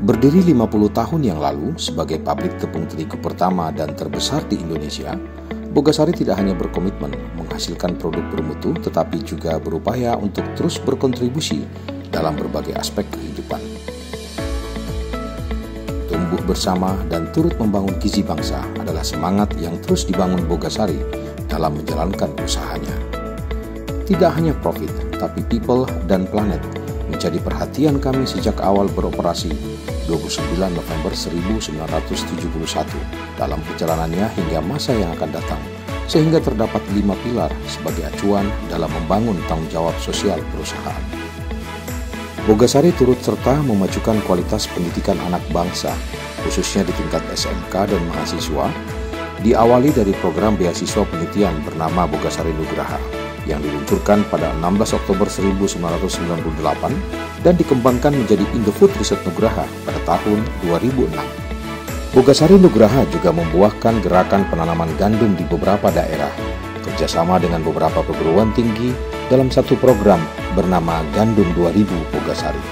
Berdiri 50 tahun yang lalu sebagai pabrik tepung terigu pertama dan terbesar di Indonesia, Bogasari tidak hanya berkomitmen menghasilkan produk bermutu, tetapi juga berupaya untuk terus berkontribusi dalam berbagai aspek kehidupan. Tumbuh bersama dan turut membangun gizi bangsa adalah semangat yang terus dibangun Bogasari dalam menjalankan usahanya. Tidak hanya profit, tapi people dan planet menjadi perhatian kami sejak awal beroperasi 29 November 1971 dalam perjalanannya hingga masa yang akan datang, sehingga terdapat 5 pilar sebagai acuan dalam membangun tanggung jawab sosial perusahaan. Bogasari turut serta memajukan kualitas pendidikan anak bangsa, khususnya di tingkat SMK dan mahasiswa, diawali dari program beasiswa penelitian bernama Bogasari Nugraha yang diluncurkan pada 16 Oktober 1998 dan dikembangkan menjadi Indofood Riset Nugraha pada tahun 2006. Bogasari Nugraha juga membuahkan gerakan penanaman gandum di beberapa daerah, kerjasama dengan beberapa perguruan tinggi dalam satu program bernama Gandum 2000 Bogasari.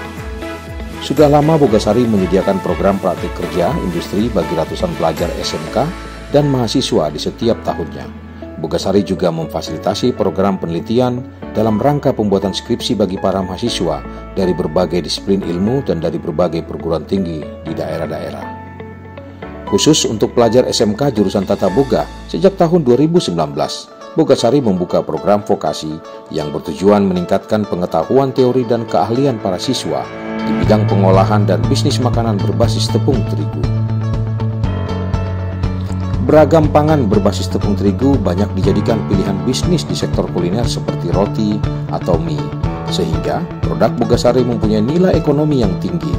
Sudah lama Bogasari menyediakan program praktik kerja industri bagi ratusan pelajar SMK dan mahasiswa di setiap tahunnya. Bogasari juga memfasilitasi program penelitian dalam rangka pembuatan skripsi bagi para mahasiswa dari berbagai disiplin ilmu dan dari berbagai perguruan tinggi di daerah-daerah. Khusus untuk pelajar SMK jurusan Tata Boga, sejak tahun 2019, Bogasari membuka program vokasi yang bertujuan meningkatkan pengetahuan teori dan keahlian para siswa di bidang pengolahan dan bisnis makanan berbasis tepung terigu. Beragam pangan berbasis tepung terigu banyak dijadikan pilihan bisnis di sektor kuliner seperti roti atau mie, sehingga produk Bogasari mempunyai nilai ekonomi yang tinggi.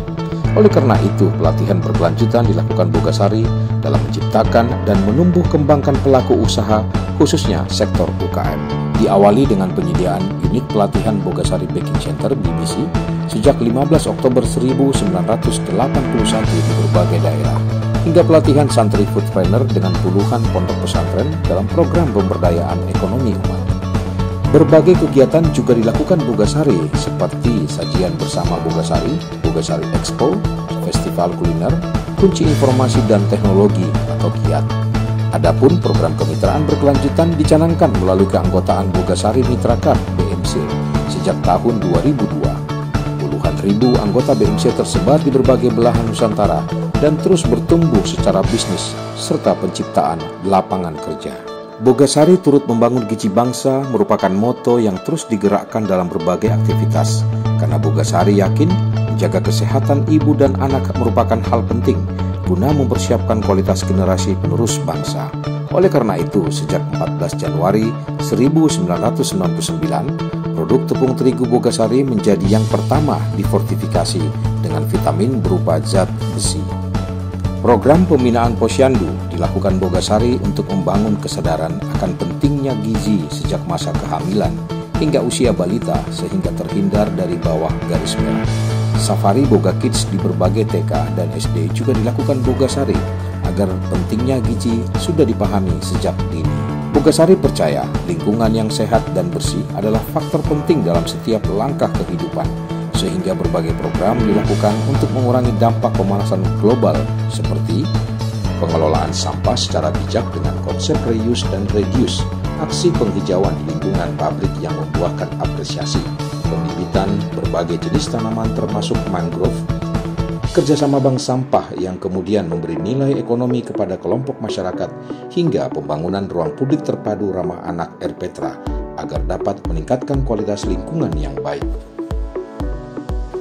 Oleh karena itu, pelatihan berkelanjutan dilakukan Bogasari dalam menciptakan dan menumbuh kembangkan pelaku usaha, khususnya sektor UKM. Diawali dengan penyediaan unit pelatihan Bogasari Baking Center BBC sejak 15 Oktober 1981 di berbagai daerah, hingga pelatihan santri food trainer dengan puluhan pondok pesantren dalam program pemberdayaan ekonomi umat. Berbagai kegiatan juga dilakukan Bogasari seperti sajian bersama Bogasari, Bogasari Expo, festival kuliner, kunci informasi dan teknologi atau KIAT. Adapun program kemitraan berkelanjutan dicanangkan melalui keanggotaan Bogasari Mitrakat BMC sejak tahun 2002. Puluhan ribu anggota BMC tersebar di berbagai belahan Nusantara dan terus bertumbuh secara bisnis serta penciptaan lapangan kerja. Bogasari turut membangun gizi bangsa merupakan moto yang terus digerakkan dalam berbagai aktivitas, karena Bogasari yakin menjaga kesehatan ibu dan anak merupakan hal penting guna mempersiapkan kualitas generasi penerus bangsa. Oleh karena itu, sejak 14 Januari 1999, produk tepung terigu Bogasari menjadi yang pertama difortifikasi dengan vitamin berupa zat besi. Program pembinaan posyandu dilakukan Bogasari untuk membangun kesadaran akan pentingnya gizi sejak masa kehamilan hingga usia balita sehingga terhindar dari bawah garis merah. Safari Boga Kids di berbagai TK dan SD juga dilakukan Bogasari agar pentingnya gizi sudah dipahami sejak dini. Bogasari percaya lingkungan yang sehat dan bersih adalah faktor penting dalam setiap langkah kehidupan, sehingga berbagai program dilakukan untuk mengurangi dampak pemanasan global seperti pengelolaan sampah secara bijak dengan konsep reuse dan reduce, aksi penghijauan di lingkungan pabrik yang membuahkan apresiasi, pembibitan berbagai jenis tanaman termasuk mangrove, kerjasama bank sampah yang kemudian memberi nilai ekonomi kepada kelompok masyarakat, hingga pembangunan ruang publik terpadu ramah anak Erpetra agar dapat meningkatkan kualitas lingkungan yang baik.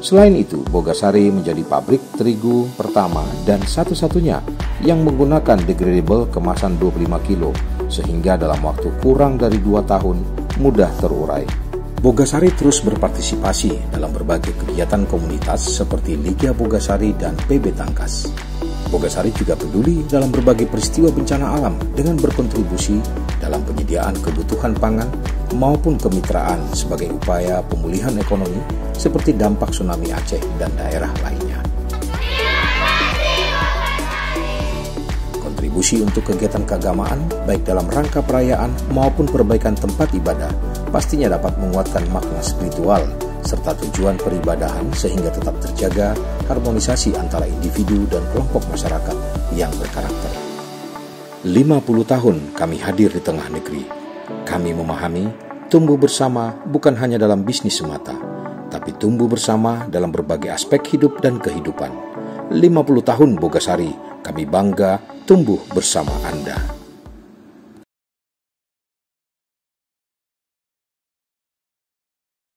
Selain itu, Bogasari menjadi pabrik terigu pertama dan satu-satunya yang menggunakan degradable kemasan 25 kilo, sehingga dalam waktu kurang dari 2 tahun mudah terurai. Bogasari terus berpartisipasi dalam berbagai kegiatan komunitas seperti Liga Bogasari dan PB Tangkas. Bogasari juga peduli dalam berbagai peristiwa bencana alam dengan berkontribusi dalam penyediaan kebutuhan pangan maupun kemitraan sebagai upaya pemulihan ekonomi seperti dampak tsunami Aceh dan daerah lainnya. Kontribusi untuk kegiatan keagamaan baik dalam rangka perayaan maupun perbaikan tempat ibadah pastinya dapat menguatkan makna spiritual serta tujuan peribadahan sehingga tetap terjaga harmonisasi antara individu dan kelompok masyarakat yang berkarakter. 50 tahun kami hadir di tengah negeri. Kami memahami tumbuh bersama bukan hanya dalam bisnis semata, tapi tumbuh bersama dalam berbagai aspek hidup dan kehidupan. 50 tahun Bogasari, kami bangga tumbuh bersama Anda.